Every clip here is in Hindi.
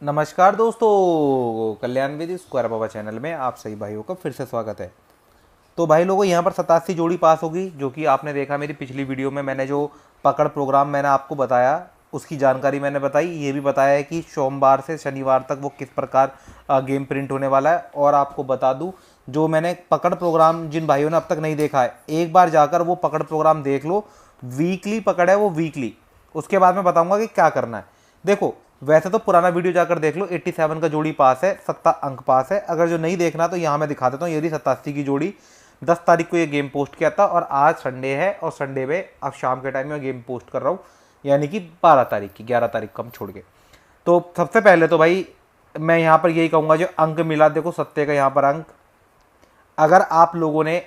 नमस्कार दोस्तों, कल्याण विद स्क्वायर बाबा चैनल में आप सभी भाइयों का फिर से स्वागत है। तो भाई लोगों, यहाँ पर 87 जोड़ी पास होगी, जो कि आपने देखा मेरी पिछली वीडियो में। मैंने जो पकड़ प्रोग्राम मैंने आपको बताया उसकी जानकारी मैंने बताई। ये भी बताया है कि सोमवार से शनिवार तक वो किस प्रकार गेम प्रिंट होने वाला है। और आपको बता दूं, जो मैंने पकड़ प्रोग्राम जिन भाइयों ने अब तक नहीं देखा है, एक बार जाकर वो पकड़ प्रोग्राम देख लो। वीकली पकड़ है वो, वीकली। उसके बाद मैं बताऊंगा कि क्या करना है। देखो, वैसे तो पुराना वीडियो जाकर देख लो, 87 का जोड़ी पास है, 70 अंक पास है। अगर जो नहीं देखना तो यहाँ मैं दिखा देता हूँ। ये रही 87 की जोड़ी। 10 तारीख को ये गेम पोस्ट किया था और आज संडे है, और संडे में अब शाम के टाइम में गेम पोस्ट कर रहा हूँ, यानी कि 12 तारीख की, 11 तारीख को हम छोड़ के। तो सबसे पहले तो भाई मैं यहाँ पर यही कहूँगा, जो अंक मिला, देखो सत्ते का यहाँ पर अंक। अगर आप लोगों ने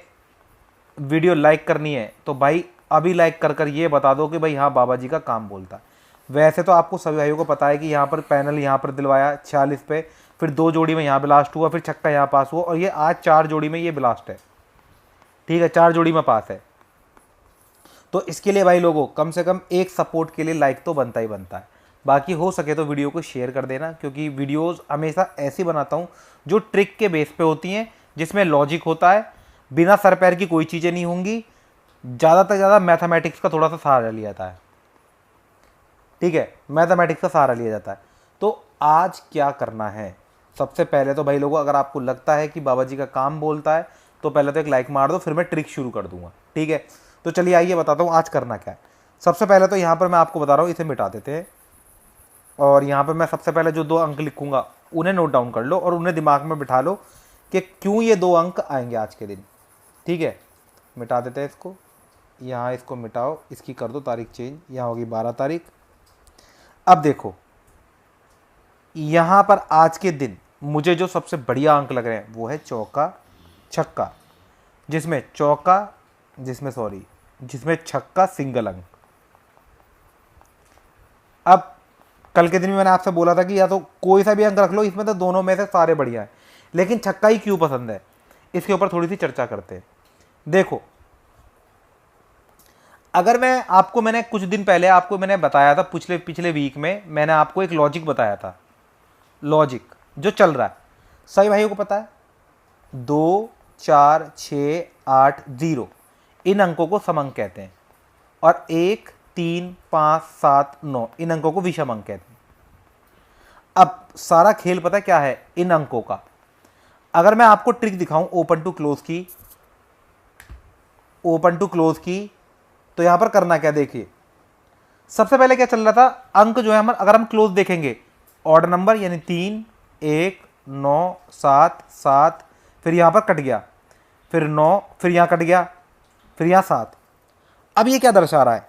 वीडियो लाइक करनी है तो भाई अभी लाइक कर कर ये बता दो कि भाई हाँ, बाबा जी का काम बोलता है। वैसे तो आपको सभी भाइयों को पता है कि यहाँ पर पैनल यहाँ पर दिलवाया 46 पे, फिर 2 जोड़ी में यहाँ ब्लास्ट हुआ, फिर छक्का यहाँ पास हुआ, और ये आज 4 जोड़ी में ये ब्लास्ट है। ठीक है, 4 जोड़ी में पास है। तो इसके लिए भाई लोगों, कम से कम एक सपोर्ट के लिए लाइक तो बनता ही बनता है। बाकी हो सके तो वीडियो को शेयर कर देना, क्योंकि वीडियोस हमेशा ऐसी बनाता हूँ जो ट्रिक के बेस पे होती हैं, जिसमें लॉजिक होता है, बिना सर पैर की कोई चीज़ें नहीं होंगी। ज़्यादा से ज़्यादा मैथमेटिक्स का थोड़ा सा सहारा लिया जाता है। ठीक है, मैथमेटिक्स का सहारा लिया जाता है। तो आज क्या करना है, सबसे पहले तो भाई लोगों, अगर आपको लगता है कि बाबा जी का काम बोलता है तो पहले तो एक लाइक मार दो, फिर मैं ट्रिक शुरू कर दूंगा। ठीक है, तो चलिए आइए बताता हूँ आज करना क्या है। सबसे पहले तो यहाँ पर मैं आपको बता रहा हूँ, इसे मिटा देते हैं। और यहाँ पर मैं सबसे पहले जो 2 अंक लिखूंगा उन्हें नोट डाउन कर लो और उन्हें दिमाग में बिठा लो कि क्यों ये 2 अंक आएंगे आज के दिन। ठीक है, मिटा देते हैं इसको। यहाँ इसको मिटाओ, इसकी कर दो तारीख चेंज, यहाँ होगी 12 तारीख। अब देखो, यहाँ पर आज के दिन मुझे जो सबसे बढ़िया अंक लग रहे हैं वो है चौका छक्का, जिसमें छक्का सिंगल अंक। अब कल के दिन में मैंने आपसे बोला था कि या तो कोई सा भी अंक रख लो, इसमें तो दोनों में से सारे बढ़िया हैं, लेकिन छक्का ही क्यों पसंद है, इसके ऊपर थोड़ी सी चर्चा करते हैं। देखो, अगर मैंने कुछ दिन पहले आपको मैंने बताया था, पिछले पिछले वीक में मैंने आपको एक लॉजिक बताया था। लॉजिक जो चल रहा है, सही भाइयों को पता है, 2 4 6 8 0 इन अंकों को सम अंक कहते हैं, और 1 3 5 7 9 इन अंकों को विषम अंक कहते हैं। अब सारा खेल पता क्या है इन अंकों का। अगर मैं आपको ट्रिक दिखाऊं ओपन टू क्लोज की, तो यहां पर करना क्या, देखिए सबसे पहले क्या चल रहा था, अंक जो है हम, अगर हम क्लोज देखेंगे, ऑड नंबर यानी 3 1 9 7 7, फिर यहां पर कट गया, फिर 9, फिर यहां कट गया, फिर यहां 7। अब ये क्या दर्शा रहा है,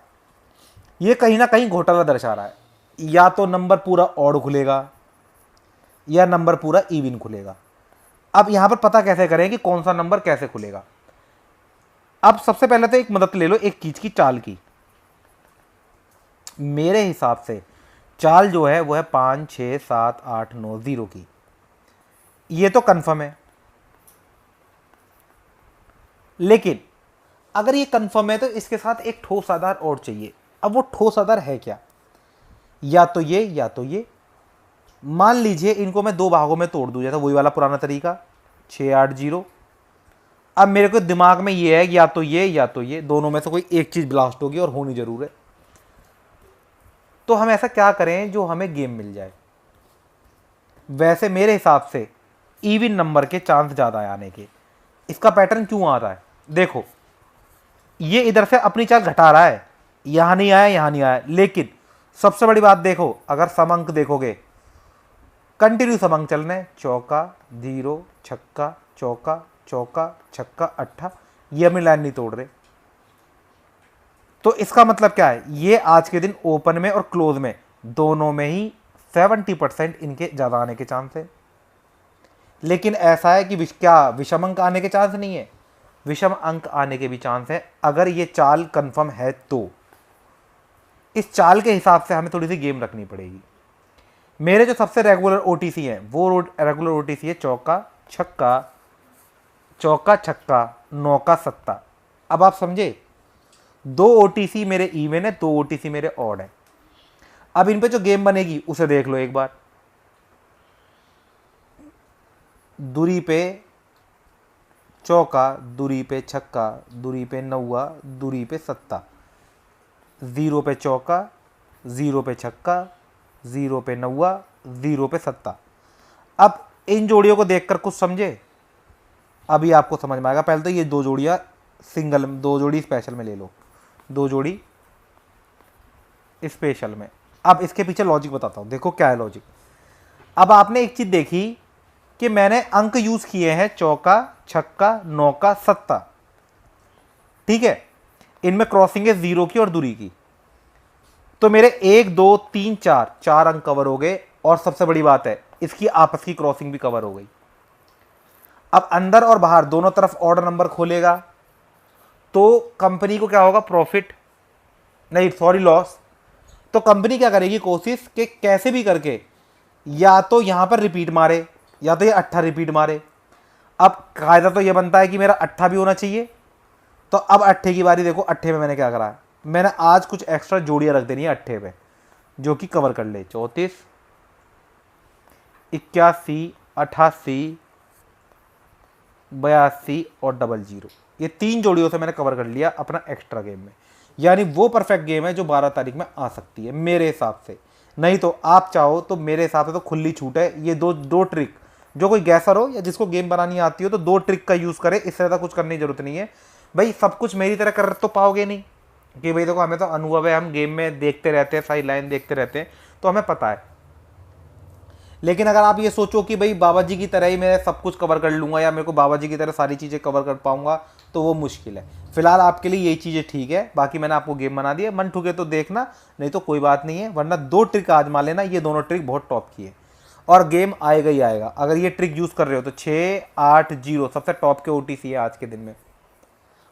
ये कहीं ना कहीं घोटाला दर्शा रहा है। या तो नंबर पूरा ऑड खुलेगा या नंबर पूरा इवन खुलेगा। अब यहां पर पता कैसे करें कि कौन सा नंबर कैसे खुलेगा। अब सबसे पहले तो एक मदद ले लो एक चीज की, चाल की। मेरे हिसाब से चाल जो है वो है 5 6 7 8 9 0 की। ये तो कंफर्म है, लेकिन अगर ये कंफर्म है तो इसके साथ एक ठोस आधार और चाहिए। अब वो ठोस आधार है क्या, या तो ये या तो ये। मान लीजिए इनको मैं 2 भागों में तोड़ दूं, जैसा वही वाला पुराना तरीका 6 8 0। अब मेरे को दिमाग में ये है या तो ये या तो ये, दोनों में से कोई एक चीज ब्लास्ट होगी और होनी जरूर है। तो हम ऐसा क्या करें जो हमें गेम मिल जाए। वैसे मेरे हिसाब से इवन नंबर के चांस ज्यादा है आने के। इसका पैटर्न क्यों आ रहा है, देखो ये इधर से अपनी चाल घटा रहा है, यहां नहीं आया यहां नहीं आया, लेकिन सबसे बड़ी बात देखो, अगर समंक देखोगे, कंटिन्यू समंक चल रहे हैं, चौका 0 छक्का चौका चौका छक्का अट्ठा, ये अपनी लाइन नहीं तोड़ रहे। तो इसका मतलब क्या है, ये आज के दिन ओपन में और क्लोज में दोनों में ही 70% इनके ज्यादा आने के चांस है। लेकिन ऐसा है कि क्या विषम अंक आने के चांस नहीं है, विषम अंक आने के भी चांस है, अगर ये चाल कंफर्म है तो। इस चाल के हिसाब से हमें थोड़ी सी गेम रखनी पड़ेगी। मेरे जो सबसे रेगुलर ओटीसी हैं वो रेगुलर ओटीसी है चौका छक्का चौका छक्का 9 का 7। अब आप समझे, 2 ओटीसी मेरे इवन है, 2 ओटीसी मेरे ऑड है। अब इन पे जो गेम बनेगी उसे देख लो एक बार। दूरी पे चौका, दूरी पे छक्का, दूरी पे नौवा, दूरी पे सत्ता, 0 पे चौका, 0 पे छक्का, 0 पे नौवा, 0 पे सत्ता। अब इन जोड़ियों को देखकर कुछ समझे, अभी आपको समझ में आएगा। पहले तो ये दो जोड़ियाँ सिंगल, दो जोड़ी स्पेशल में ले लो, दो जोड़ी स्पेशल में। अब इसके पीछे लॉजिक बताता हूँ, देखो क्या है लॉजिक। अब आपने एक चीज़ देखी कि मैंने अंक यूज़ किए हैं चौका, छक्का, नौका, सत्ता, ठीक है। इनमें क्रॉसिंग है 0 की और दूरी की, तो मेरे 1 2 3 4 4 अंक कवर हो गए। और सबसे बड़ी बात है, इसकी आपस की क्रॉसिंग भी कवर हो गई। अब अंदर और बाहर दोनों तरफ ऑर्डर नंबर खोलेगा तो कंपनी को क्या होगा, प्रॉफिट नहीं, सॉरी, लॉस। तो कंपनी क्या करेगी, कोशिश कि कैसे भी करके या तो यहां पर रिपीट मारे या तो ये 8 रिपीट मारे। अब कायदा तो ये बनता है कि मेरा 8 भी होना चाहिए। तो अब 8 की बारी देखो, 8 में मैंने क्या करा है, मैंने आज कुछ एक्स्ट्रा जोड़ियां रख देनी है 8 पे, जो कि कवर कर ले। 34, 81, 88, 82 और 00, ये 3 जोड़ियों से मैंने कवर कर लिया अपना एक्स्ट्रा गेम में। यानी वो परफेक्ट गेम है जो 12 तारीख में आ सकती है मेरे हिसाब से। नहीं तो आप चाहो तो मेरे हिसाब से तो खुली छूट है। ये दो ट्रिक, जो कोई गैसर हो या जिसको गेम बनानी आती हो तो 2 ट्रिक का यूज़ करे, इससे ज़्यादा कुछ करने की जरूरत नहीं है। भाई सब कुछ मेरी तरह कर तो पाओगे नहीं, कि भाई देखो हमें तो अनुभव है, हम गेम में देखते रहते हैं, साइड लाइन देखते रहते हैं, तो हमें पता है। लेकिन अगर आप ये सोचो कि भाई बाबा जी की तरह ही मैं सब कुछ कवर कर लूँगा या मेरे को बाबा जी की तरह सारी चीज़ें कवर कर पाऊंगा, तो वो मुश्किल है। फिलहाल आपके लिए यही चीज़ें ठीक है। बाकी मैंने आपको गेम बना दिया, मन ठुके तो देखना, नहीं तो कोई बात नहीं है। वरना 2 ट्रिक आजमा लेना, ये दोनों ट्रिक बहुत टॉप की है और गेम आएगा ही आएगा। अगर ये ट्रिक यूज़ कर रहे हो तो 6 8 0 सबसे टॉप के OTC है आज के दिन में।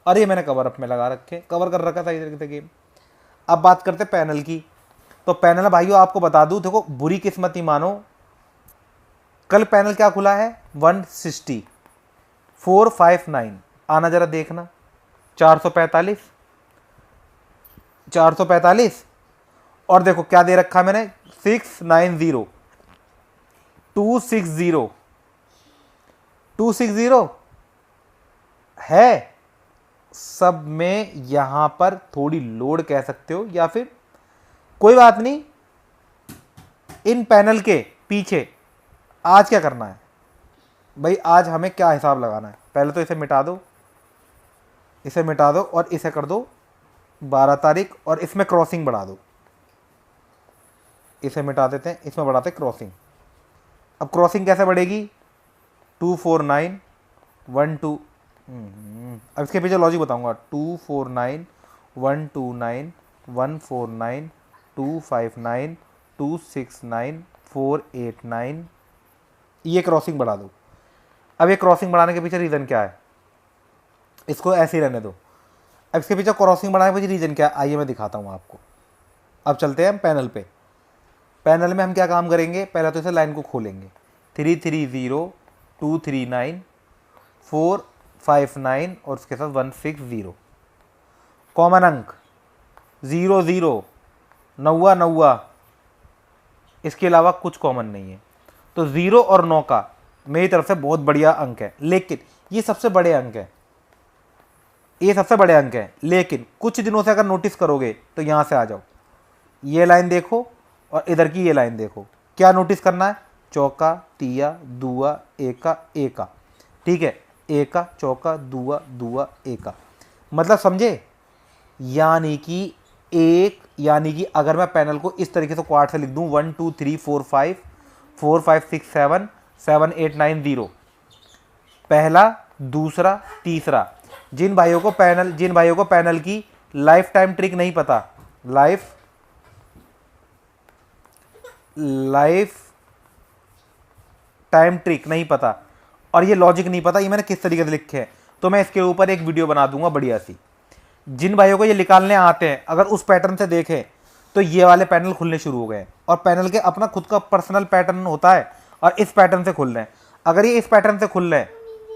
और ये मैंने कवर अप में लगा रखे, कवर कर रखा था इस तरीके से गेम। अब बात करते पैनल की। तो पैनल भाइयों आपको बता दूं, देखो बुरी किस्मत ही मानो, कल पैनल क्या खुला है, 160 459, आना जरा देखना, 445 445। और देखो क्या दे रखा मैंने, 690 260 260 है। सब में यहां पर थोड़ी लोड कह सकते हो, या फिर कोई बात नहीं। इन पैनल के पीछे आज क्या करना है भाई, आज हमें क्या हिसाब लगाना है। पहले तो इसे मिटा दो, इसे मिटा दो और इसे कर दो 12 तारीख और इसमें क्रॉसिंग बढ़ा दो। इसे मिटा देते हैं, इसमें बढ़ाते क्रॉसिंग। अब क्रॉसिंग कैसे बढ़ेगी, 249 12। अब इसके पीछे लॉजिक बताऊंगा, 249 129 149 259 269 489, ये क्रॉसिंग बढ़ा दो। अब ये क्रॉसिंग बढ़ाने के पीछे रीज़न क्या है, इसको ऐसे ही रहने दो। अब इसके पीछे क्रॉसिंग बढ़ाने के पीछे रीज़न क्या है, आइए मैं दिखाता हूँ आपको। अब चलते हैं हम पैनल पे। पैनल में हम क्या काम करेंगे, पहले तो इसे लाइन को खोलेंगे, 330 239 459 और उसके साथ 160। कॉमन अंक 0 0 9 9, इसके अलावा कुछ कॉमन नहीं है। तो 0 और 9 का मेरी तरफ से बहुत बढ़िया अंक है, लेकिन ये सबसे बड़े अंक है, ये सबसे बड़े अंक है। लेकिन कुछ दिनों से अगर नोटिस करोगे तो यहाँ से आ जाओ, ये लाइन देखो और इधर की ये लाइन देखो। क्या नोटिस करना है, चौका तिया दुआ एका एका, ठीक है, एका चौका दुआ दुआ एका, मतलब समझे। यानी कि अगर मैं पैनल को इस तरीके से क्वार्ट से लिख दूं, 1 2 3 4 5 4 5 6 7 7 8 9 0, पहला दूसरा तीसरा। जिन भाइयों को पैनल की लाइफ टाइम ट्रिक नहीं पता, लाइफ टाइम ट्रिक नहीं पता और ये लॉजिक नहीं पता ये मैंने किस तरीके से लिखे हैं, तो मैं इसके ऊपर एक वीडियो बना दूंगा बढ़िया सी। जिन भाइयों को ये निकालने आते हैं, अगर उस पैटर्न से देखें तो ये वाले पैनल खुलने शुरू हो गए हैं और पैनल के अपना खुद का पर्सनल पैटर्न होता है और इस पैटर्न से खुल रहे हैं। अगर ये इस पैटर्न से खुल रहे हैं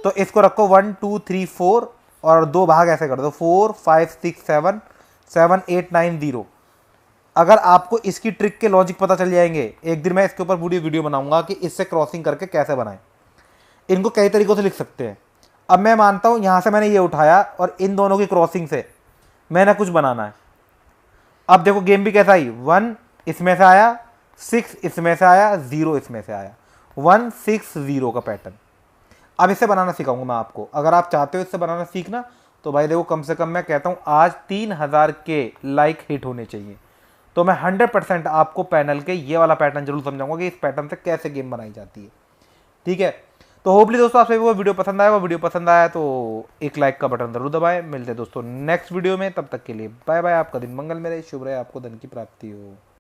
तो इसको रखो 1 2 3 4 और 2 भाग ऐसे कर दो, 4 5 6 7 7 8 9 0। अगर आपको इसकी ट्रिक के लॉजिक पता चल जाएंगे, एक दिन मैं इसके ऊपर पूरी वीडियो बनाऊंगा कि इससे क्रॉसिंग करके कैसे बनाएं। इनको कई तरीक़ों से लिख सकते हैं। अब मैं मानता हूँ यहाँ से मैंने ये उठाया और इन दोनों की क्रॉसिंग से मैंने कुछ बनाना है। अब देखो गेम भी कैसा आई, 1 इसमें से आया, 6 इसमें से आया, 0 इसमें से आया, 1 6 0 का पैटर्न। अब इससे बनाना सिखाऊंगा मैं आपको। अगर आप चाहते हो इससे बनाना सीखना तो भाई देखो, कम से कम मैं कहता हूँ आज 3000 के लाइक हिट होने चाहिए, तो मैं 100% आपको पैनल के ये वाला पैटर्न जरूर समझाऊंगा कि इस पैटर्न से कैसे गेम बनाई जाती है। ठीक है, तो होपली दोस्तों आपसे वो वीडियो पसंद आया। वो वीडियो पसंद आया तो एक लाइक का बटन जरूर दबाएं। मिलते हैं दोस्तों नेक्स्ट वीडियो में, तब तक के लिए बाय बाय। आपका दिन मंगल में रहे, शुभ रहे, आपको धन की प्राप्ति हो।